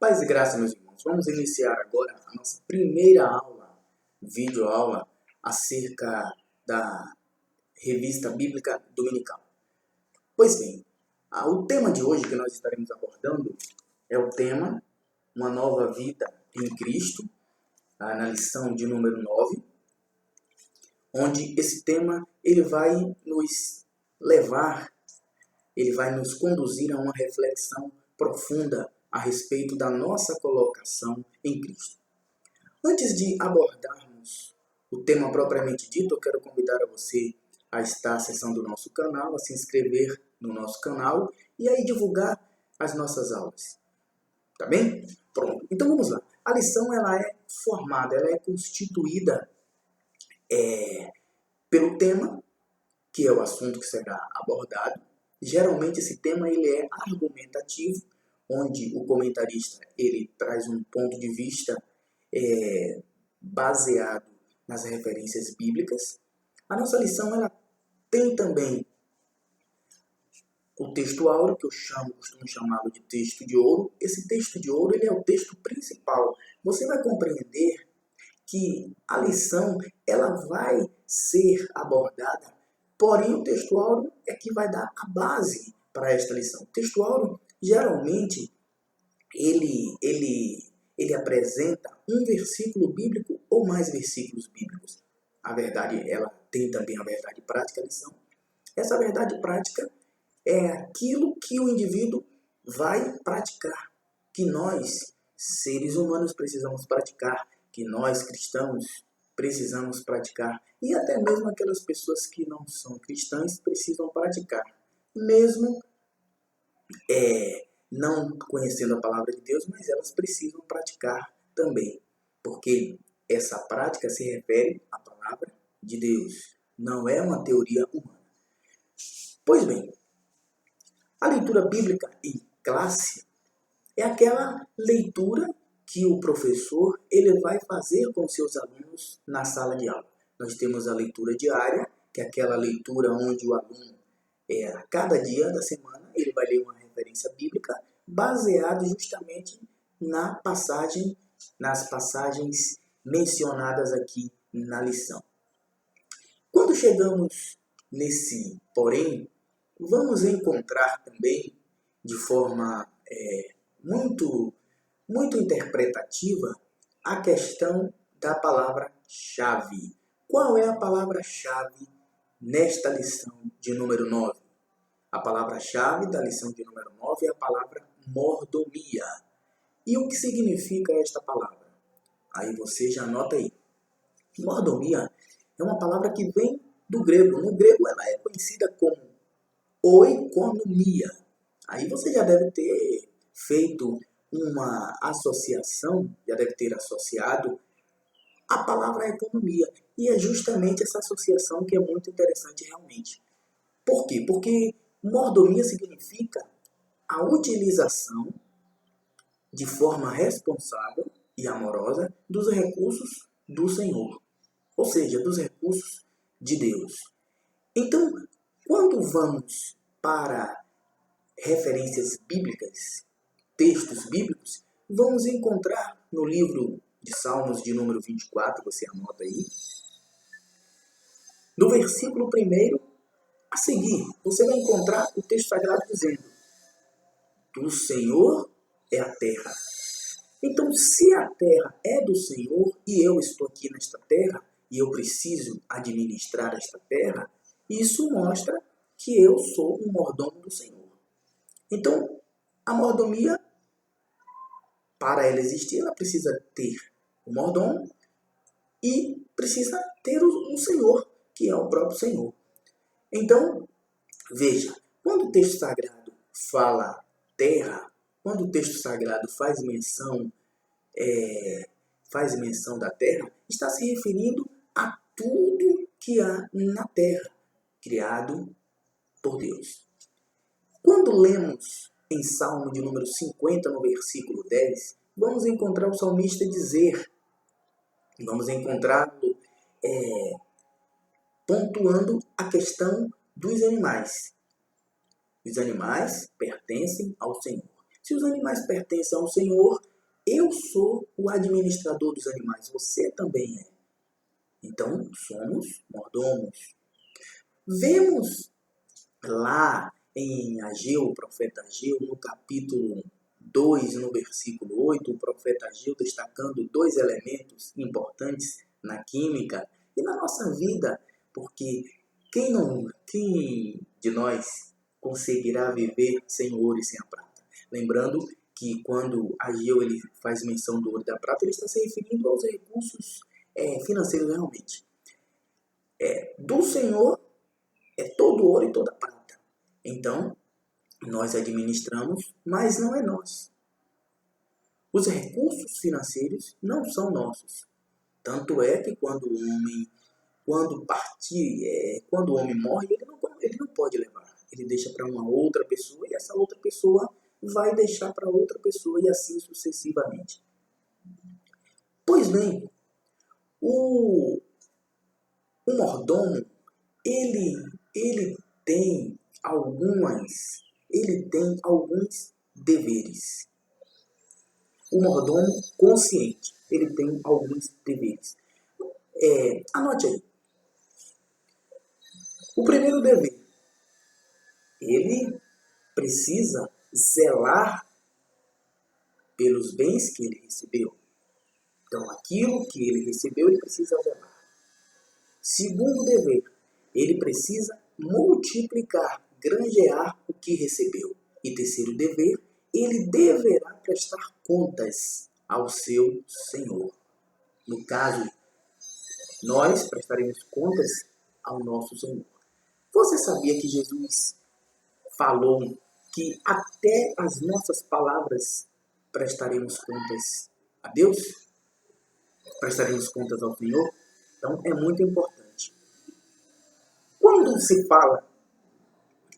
Paz e graça, meus irmãos. Vamos iniciar agora a nossa primeira aula, videoaula, acerca da Revista Bíblica Dominical. Pois bem, o tema de hoje que nós estaremos abordando é o tema Uma Nova Vida em Cristo, na lição de número 9, onde esse tema ele vai nos levar, ele vai nos conduzir a uma reflexão profunda a respeito da nossa colocação em Cristo. Antes de abordarmos o tema propriamente dito, eu quero convidar a você a estar acessando o nosso canal, a se inscrever no nosso canal e aí divulgar as nossas aulas. Tá bem? Pronto. Então vamos lá. A lição ela é formada, ela é constituída pelo tema, que é o assunto que será abordado. Geralmente esse tema ele é argumentativo, onde o comentarista ele traz um ponto de vista baseado nas referências bíblicas. A nossa lição ela tem também o texto áureo, que eu costumo chamá-lo de texto de ouro. Esse texto de ouro ele é o texto principal. Você vai compreender que a lição ela vai ser abordada, porém o texto áureo é que vai dar a base para esta lição. O texto áureo geralmente ele apresenta um versículo bíblico ou mais versículos bíblicos. A verdade, ela tem também a verdade prática, a lição. Essa verdade prática é aquilo que o indivíduo vai praticar, que nós, seres humanos, precisamos praticar, que nós, cristãos, precisamos praticar, e até mesmo aquelas pessoas que não são cristãs precisam praticar, mesmo não conhecendo a palavra de Deus, mas elas precisam praticar também, porque essa prática se refere à palavra de Deus, não é uma teoria humana. Pois bem, a leitura bíblica em classe é aquela leitura que o professor ele vai fazer com seus alunos na sala de aula. Nós temos a leitura diária, que é aquela leitura onde o aluno, a cada dia da semana, ele vai ler uma referência bíblica baseado justamente nas passagens mencionadas aqui na lição. Quando chegamos nesse porém, vamos encontrar também de forma muito interpretativa a questão da palavra-chave. Qual é a palavra-chave nesta lição de número 9? A palavra-chave da lição de número 9 é a palavra mordomia. E o que significa esta palavra? Aí você já anota aí. Mordomia é uma palavra que vem do grego. No grego ela é conhecida como oikonomia. Aí você já deve ter feito uma associação, já deve ter associado a palavra economia. E é justamente essa associação que é muito interessante realmente. Por quê? Porque mordomia significa a utilização de forma responsável e amorosa dos recursos do Senhor, ou seja, dos recursos de Deus. Então, quando vamos para referências bíblicas, textos bíblicos, vamos encontrar no livro de Salmos de número 24, você anota aí, no versículo 1 a seguir, você vai encontrar o texto sagrado dizendo: do Senhor é a terra. Então, se a terra é do Senhor e eu estou aqui nesta terra e eu preciso administrar esta terra, isso mostra que eu sou um mordomo do Senhor. Então, a mordomia, para ela existir, ela precisa ter o mordomo e precisa ter um Senhor, que é o próprio Senhor. Então, veja, quando o texto sagrado fala terra, quando o texto sagrado faz menção da terra, está se referindo a tudo que há na terra, criado por Deus. Quando lemos em Salmo de número 50, no versículo 10, vamos encontrar o salmista dizer, vamos encontrá-lo pontuando a questão dos animais. Os animais pertencem ao Senhor. Se os animais pertencem ao Senhor, Eu sou o administrador dos animais, você também é. Então, somos mordomos. Vemos lá em Ageu, o profeta Ageu, no capítulo 2, no versículo 8, o profeta Ageu destacando dois elementos importantes na química e na nossa vida, porque quem de nós conseguirá viver sem o ouro e sem a prata? Lembrando que quando Ageu ele faz menção do ouro e da prata, ele está se referindo aos recursos financeiros realmente. Do Senhor é todo ouro e toda prata. Então, nós administramos, mas não é nosso. Os recursos financeiros não são nossos. Tanto é que quando o homem morre, ele não pode levar. Ele deixa para uma outra pessoa e essa outra pessoa vai deixar para outra pessoa e assim sucessivamente. Pois bem, o mordomo, ele tem alguns deveres. O mordomo consciente, ele tem alguns deveres. Anote aí. O primeiro dever, ele precisa zelar pelos bens que ele recebeu. Então, aquilo que ele recebeu, ele precisa zelar. Segundo dever, ele precisa multiplicar, granjear o que recebeu. E terceiro dever, ele deverá prestar contas ao seu Senhor. No caso, nós prestaremos contas ao nosso Senhor. Você sabia que Jesus falou que até as nossas palavras prestaremos contas a Deus? Prestaremos contas ao Senhor? Então, é muito importante. Quando se fala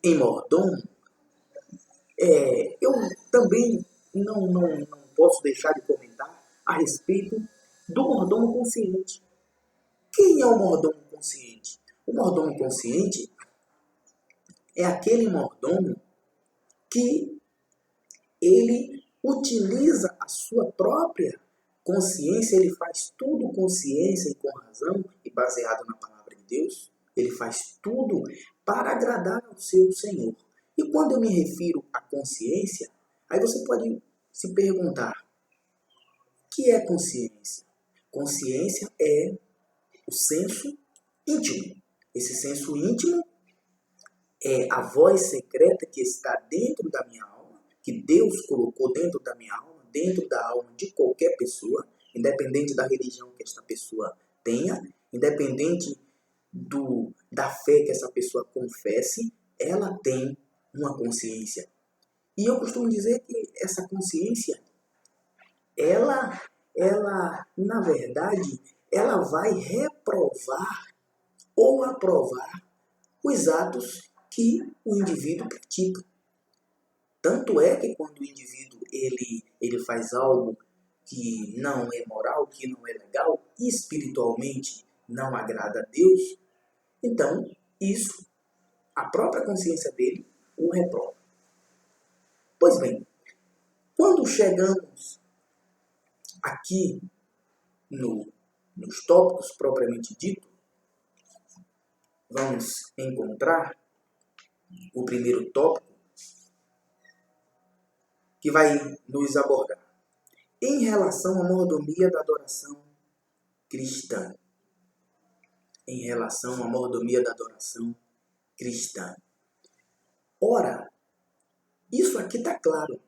em mordomo, eu também não posso deixar de comentar a respeito do mordomo consciente. Quem é o mordomo consciente? O mordomo consciente é aquele mordomo que ele utiliza a sua própria consciência, ele faz tudo com ciência e com razão e baseado na palavra de Deus. Ele faz tudo para agradar ao seu Senhor. E quando eu me refiro à consciência, aí você pode se perguntar, o que é consciência? Consciência é o senso íntimo. Esse senso íntimo é a voz secreta que está dentro da minha alma, que Deus colocou dentro da minha alma, dentro da alma de qualquer pessoa, independente da religião que esta pessoa tenha, independente da fé que essa pessoa confesse, ela tem uma consciência. E eu costumo dizer que essa consciência, ela na verdade, ela vai reprovar ou aprovar os atos que o indivíduo pratica. Tanto é que quando o indivíduo ele faz algo que não é moral, que não é legal, espiritualmente não agrada a Deus, então isso, a própria consciência dele o reprova. Pois bem, quando chegamos aqui nos tópicos propriamente dito, vamos encontrar o primeiro tópico que vai nos abordar em relação à mordomia da adoração cristã. Em relação à mordomia da adoração cristã. Ora, isso aqui está claro.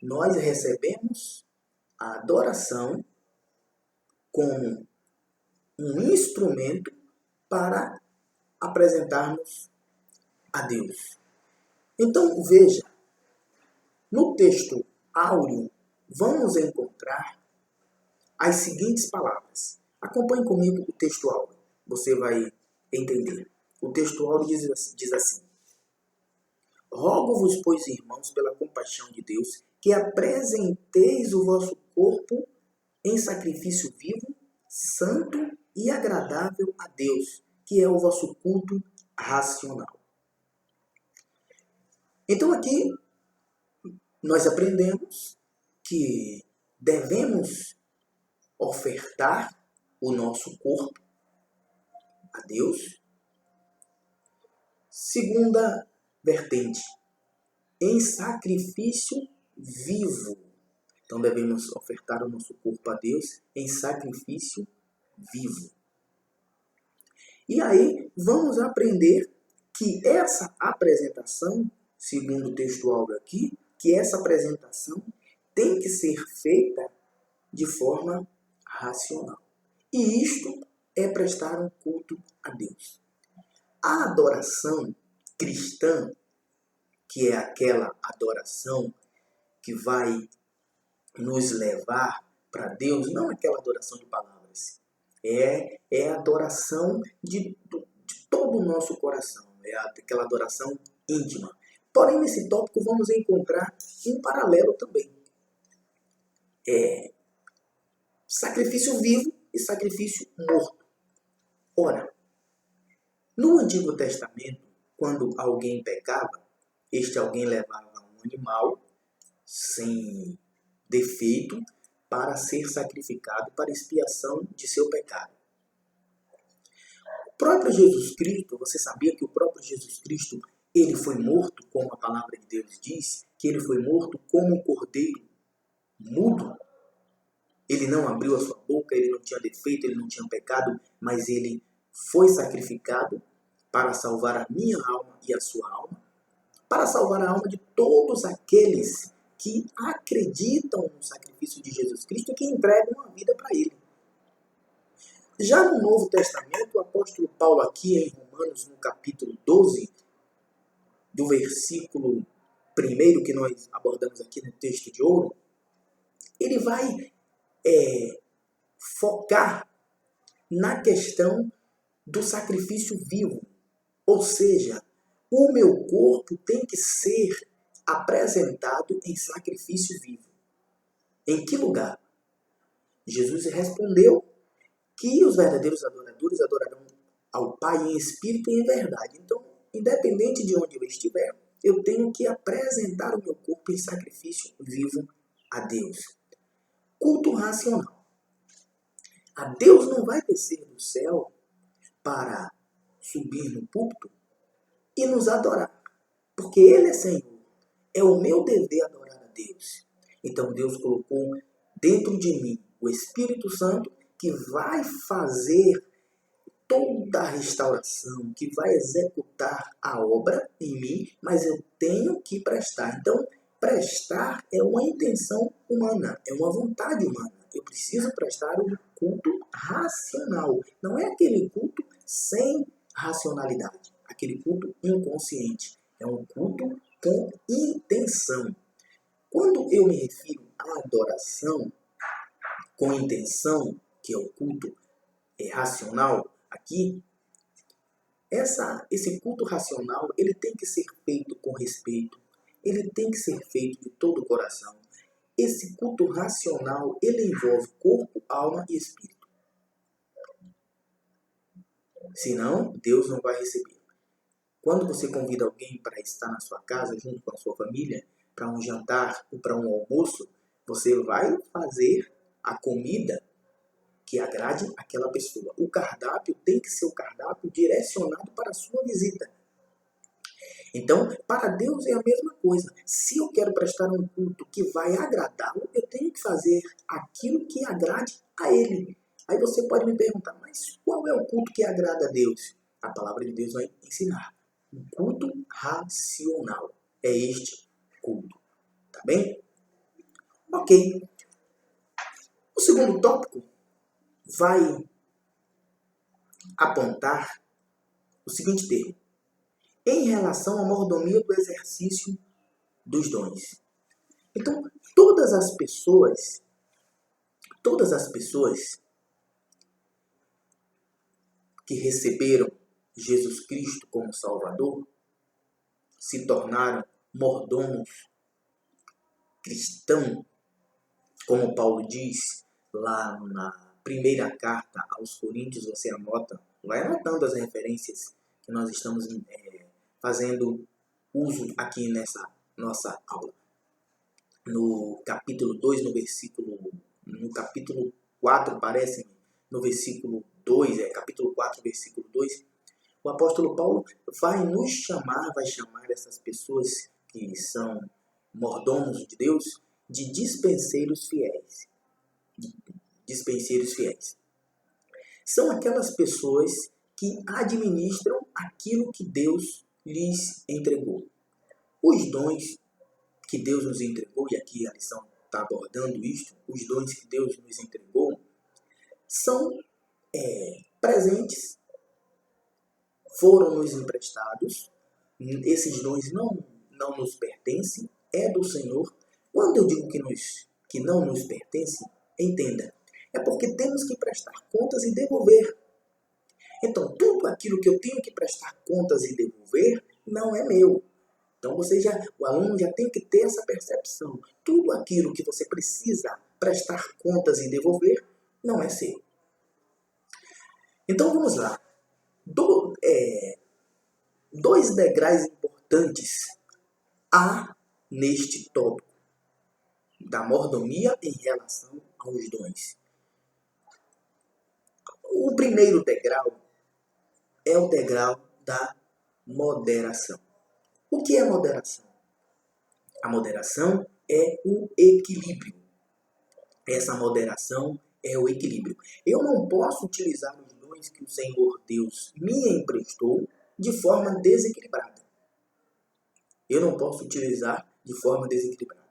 Nós recebemos a adoração como um instrumento para apresentarmos a Deus. Então, veja, no texto áureo, vamos encontrar as seguintes palavras. Acompanhe comigo o texto áureo, você vai entender. O texto áureo diz assim: Rogo-vos, pois, irmãos, pela compaixão de Deus, que apresenteis o vosso corpo em sacrifício vivo, santo e agradável a Deus, que é o vosso culto racional. Então aqui nós aprendemos que devemos ofertar o nosso corpo a Deus. Segunda vertente, em sacrifício vivo. Então devemos ofertar o nosso corpo a Deus em sacrifício vivo. E aí vamos aprender que essa apresentação, segundo o texto-alvo aqui, que essa apresentação tem que ser feita de forma racional. E isto é prestar um culto a Deus. A adoração cristã, que é aquela adoração que vai nos levar para Deus, não aquela adoração de palavras, é a adoração de todo o nosso coração, é aquela adoração íntima. Porém, nesse tópico vamos encontrar um paralelo também. Sacrifício vivo e sacrifício morto. Ora, no Antigo Testamento, quando alguém pecava, este alguém levava um animal sem defeito para ser sacrificado para expiação de seu pecado. O próprio Jesus Cristo, você sabia que o próprio Jesus Cristo, ele foi morto, como a palavra de Deus diz, que ele foi morto como um cordeiro mudo? Ele não abriu a sua boca, ele não tinha defeito, ele não tinha pecado, mas ele foi sacrificado para salvar a minha alma e a sua alma, para salvar a alma de todos aqueles que acreditam no sacrifício de Jesus Cristo e que entregam a vida para Ele. Já no Novo Testamento, o apóstolo Paulo aqui em Romanos, no capítulo 12, do versículo 1 que nós abordamos aqui no texto de ouro, ele vai focar na questão do sacrifício vivo. Ou seja, o meu corpo tem que ser apresentado em sacrifício vivo. Em que lugar? Jesus respondeu que os verdadeiros adoradores adorarão ao Pai em espírito e em verdade. Então, independente de onde eu estiver, eu tenho que apresentar o meu corpo em sacrifício vivo a Deus. Culto racional. A Deus não vai descer do céu para subir no púlpito e nos adorar, porque Ele é Senhor. É o meu dever adorar a Deus. Então Deus colocou dentro de mim o Espírito Santo que vai fazer toda a restauração, que vai executar a obra em mim, mas eu tenho que prestar. Então, prestar é uma intenção humana, é uma vontade humana. Eu preciso prestar um culto racional. Não é aquele culto sem racionalidade, aquele culto inconsciente. É um culto com intenção. Quando eu me refiro à adoração com intenção, que é o culto racional, aqui, esse culto racional, ele tem que ser feito com respeito, ele tem que ser feito de todo o coração. Esse culto racional, ele envolve corpo, alma e espírito. Senão, Deus não vai receber. Quando você convida alguém para estar na sua casa, junto com a sua família, para um jantar ou para um almoço, você vai fazer a comida que agrade aquela pessoa. O cardápio tem que ser o cardápio direcionado para a sua visita. Então, para Deus é a mesma coisa. Se eu quero prestar um culto que vai agradá-lo, eu tenho que fazer aquilo que agrade a Ele. Aí você pode me perguntar, mas qual é o culto que agrada a Deus? A palavra de Deus vai ensinar. Um culto racional. É este culto. Tá bem? Ok. O segundo tópico vai apontar o seguinte termo. Em relação à mordomia do exercício dos dons. Então, todas as pessoas que receberam Jesus Cristo como Salvador se tornaram mordomos cristãos, como Paulo diz lá na primeira carta aos Coríntios, você anota, vai anotando as referências que nós estamos fazendo uso aqui nessa nossa aula. no capítulo 2, no capítulo 4, parece, no versículo 2, capítulo 4, versículo 2, o apóstolo Paulo vai chamar essas pessoas que são mordomos de Deus de dispenseiros fiéis. Dispenseiros fiéis. São aquelas pessoas que administram aquilo que Deus lhes entregou. Os dons que Deus nos entregou, e aqui a lição está abordando isto, os dons que Deus nos entregou, são presentes, foram nos emprestados, esses dons não nos pertencem, é do Senhor. Quando eu digo que não nos pertence, entenda, é porque temos que prestar contas e devolver. Então, tudo aquilo que eu tenho que prestar contas e devolver não é meu. Então, o aluno já tem que ter essa percepção. Tudo aquilo que você precisa prestar contas e devolver não é seu. Então, vamos lá. Dois degraus importantes há neste tópico da mordomia em relação aos dons. O primeiro degrau é o degrau da moderação. O que é moderação? A moderação é o equilíbrio. Essa moderação é o equilíbrio. Eu não posso utilizar os dons que o Senhor Deus me emprestou de forma desequilibrada. Eu não posso utilizar de forma desequilibrada.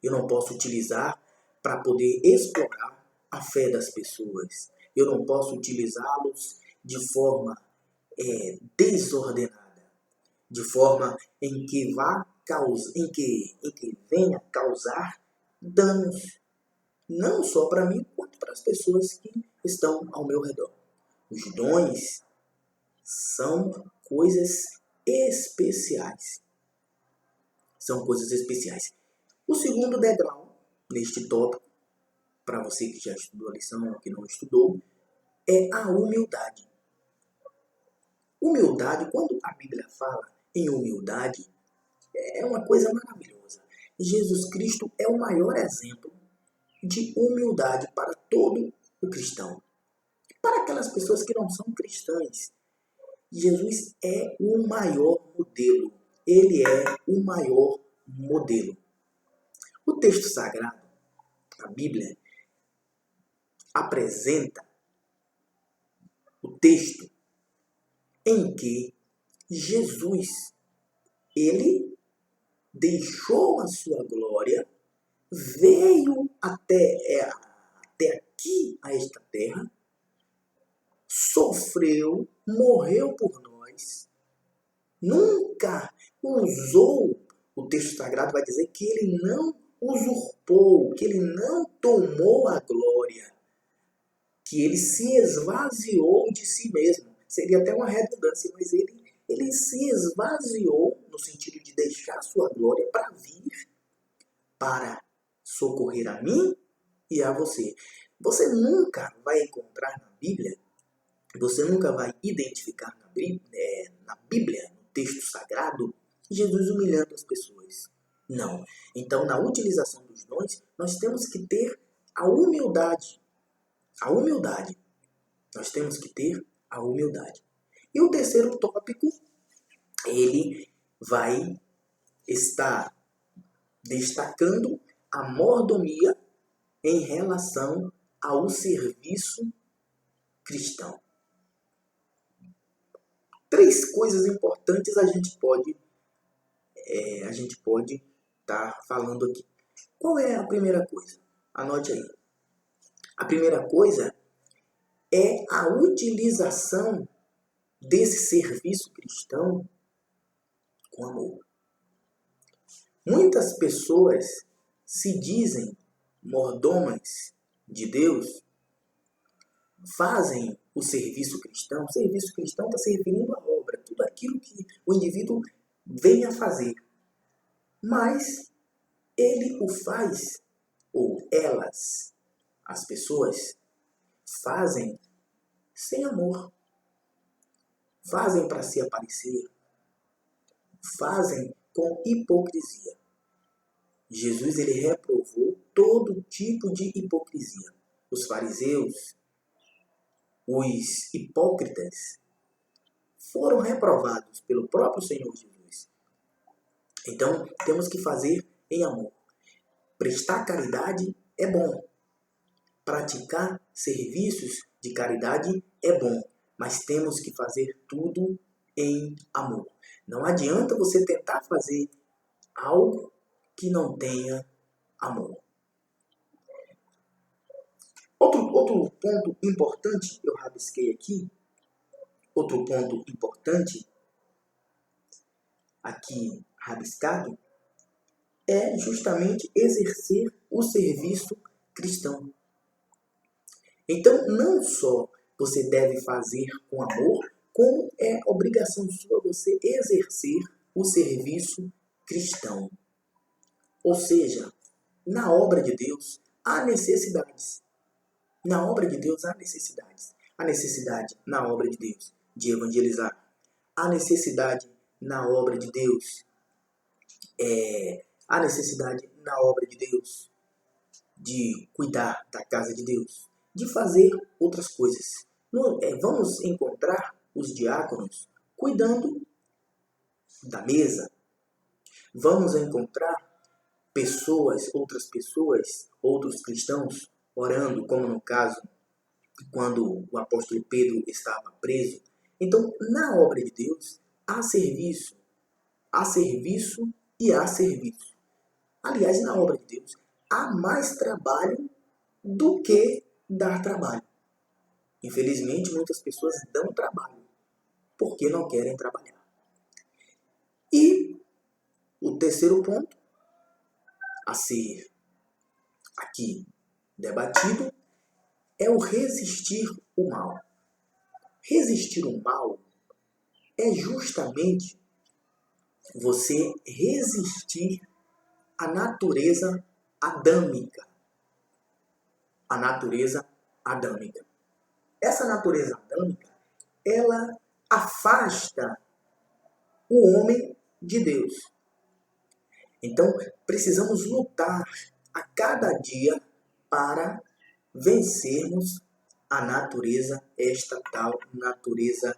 Eu não posso utilizar para poder explorar a fé das pessoas. Eu não posso utilizá-los de forma desordenada, de forma em que venha causar danos, não só para mim, quanto para as pessoas que estão ao meu redor. Os dons são coisas especiais. São coisas especiais. O segundo degrau neste tópico, para você que já estudou a lição ou que não estudou, é a humildade. Humildade, quando a Bíblia fala em humildade, é uma coisa maravilhosa. Jesus Cristo é o maior exemplo de humildade para todo o cristão. Para aquelas pessoas que não são cristãs, Jesus é o maior modelo. Ele é o maior modelo. O texto sagrado, a Bíblia, apresenta o texto em que Jesus, ele deixou a sua glória, veio até aqui, a esta terra, sofreu, morreu por nós, nunca usou, o texto sagrado vai dizer que ele não usurpou, que ele não tomou a glória, que ele se esvaziou de si mesmo. Seria até uma redundância, mas ele se esvaziou no sentido de deixar a sua glória para vir, para socorrer a mim e a você. Você nunca vai encontrar na Bíblia, você nunca vai identificar na Bíblia, no texto sagrado, Jesus humilhando as pessoas. Não. Então, na utilização dos dons, nós temos que ter a humildade. A humildade. Nós temos que ter a humildade. E o terceiro tópico, ele vai estar destacando a mordomia em relação ao serviço cristão. Três coisas importantes a gente pode estar falando aqui. Qual é a primeira coisa? Anote aí. A primeira coisa é a utilização desse serviço cristão com amor. Muitas pessoas se dizem mordomas de Deus, fazem o serviço cristão está se referindo à obra, tudo aquilo que o indivíduo vem a fazer. Mas ele o faz, ou elas, as pessoas, fazem sem amor. Fazem para se aparecer. Fazem com hipocrisia. Jesus ele reprovou todo tipo de hipocrisia. Os fariseus, os hipócritas, foram reprovados pelo próprio Senhor Jesus. Então, temos que fazer em amor. Prestar caridade é bom. Praticar serviços de caridade é bom. Mas temos que fazer tudo em amor. Não adianta você tentar fazer algo que não tenha amor. Outro ponto importante, eu rabisquei aqui, outro ponto importante aqui rabiscado, é justamente exercer o serviço cristão. Então, não só você deve fazer com amor, como é obrigação sua você exercer o serviço cristão. Ou seja, na obra de Deus há necessidades. Na obra de Deus há necessidades. Há necessidade na obra de Deus de evangelizar. Há necessidade na obra de Deus. Há necessidade na obra de Deus de cuidar da casa de Deus, de fazer outras coisas. Vamos encontrar os diáconos cuidando da mesa. Vamos encontrar outros cristãos orando, como no caso quando o apóstolo Pedro estava preso. Então, na obra de Deus, há serviço e há serviço. Aliás, na obra de Deus, há mais trabalho do que dar trabalho. Infelizmente, muitas pessoas dão trabalho porque não querem trabalhar. E o terceiro ponto a ser aqui debatido é o resistir o mal. Resistir o mal é justamente você resistir à natureza adâmica. A natureza adâmica. Essa natureza adâmica, ela afasta o homem de Deus. Então, precisamos lutar a cada dia para vencermos a natureza, esta tal natureza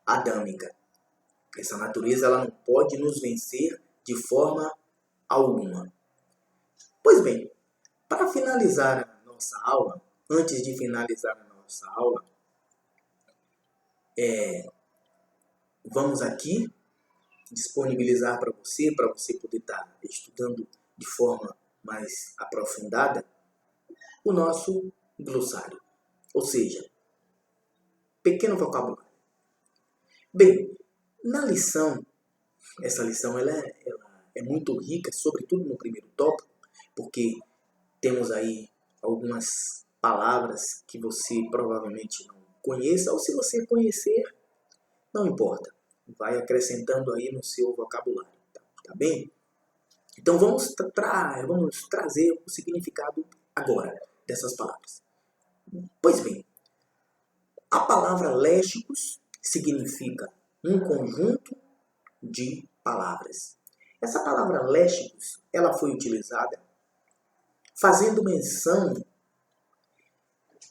adâmica. Essa natureza ela não pode nos vencer de forma alguma. Pois bem, para finalizar a nossa aula, antes de finalizar a nossa aula, vamos aqui disponibilizar para você poder estar estudando de forma mais aprofundada, o nosso glossário. Ou seja, pequeno vocabulário. Bem, na lição, essa lição ela é muito rica, sobretudo no primeiro tópico, porque temos aí algumas palavras que você provavelmente não conheça, ou se você conhecer, não importa. Vai acrescentando aí no seu vocabulário, tá bem? Então vamos trazer o significado agora dessas palavras. Pois bem, a palavra léxicos significa um conjunto de palavras. Essa palavra léxicos, ela foi utilizada fazendo menção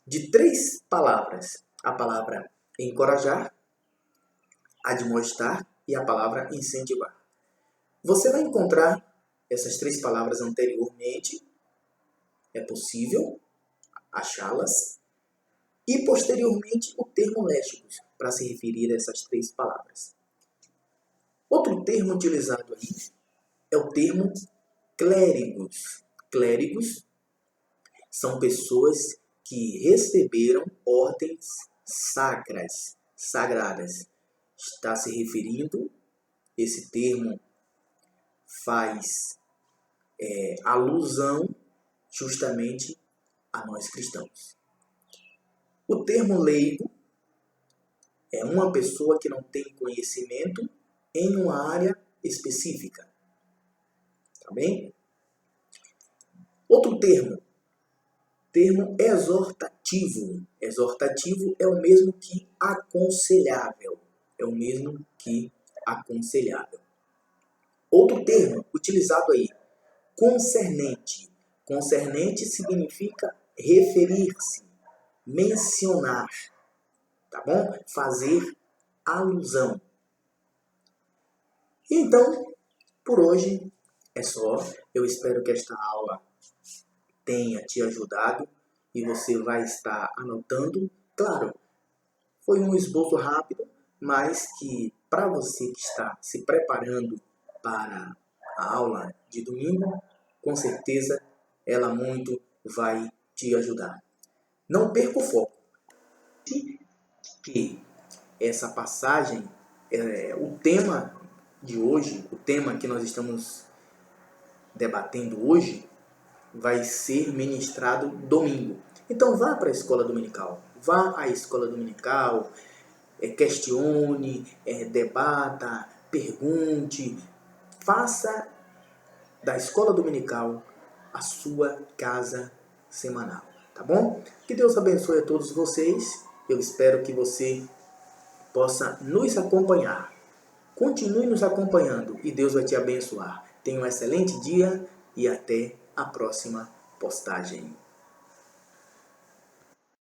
de 3 palavras. A palavra encorajar, admoestar e a palavra incentivar. Você vai encontrar essas 3 palavras anteriormente, é possível achá-las, e posteriormente o termo léxicos, para se referir a essas 3 palavras. Outro termo utilizado aí é o termo clérigos. Clérigos são pessoas que receberam ordens sacras, sagradas. Está se referindo, esse termo faz alusão justamente a nós cristãos. O termo leigo é uma pessoa que não tem conhecimento em uma área específica. Tá bem? Outro termo exortativo. Exortativo é o mesmo que aconselhável. Outro termo utilizado aí, concernente. Concernente significa referir-se, mencionar, tá bom? Fazer alusão. Então, por hoje é só. Eu espero que esta aula tenha te ajudado e você vai estar anotando. Claro, foi um esboço rápido, mas que para você que está se preparando para a aula de domingo, com certeza ela muito vai te ajudar. Não perca o foco. Que essa passagem, o tema de hoje, o tema que nós estamos debatendo hoje, vai ser ministrado domingo. Então vá para a escola dominical. Vá à escola dominical, questione, debata, pergunte. Faça da escola dominical a sua casa semanal. Tá bom? Que Deus abençoe a todos vocês. Eu espero que você possa nos acompanhar. Continue nos acompanhando e Deus vai te abençoar. Tenha um excelente dia e até a próxima postagem.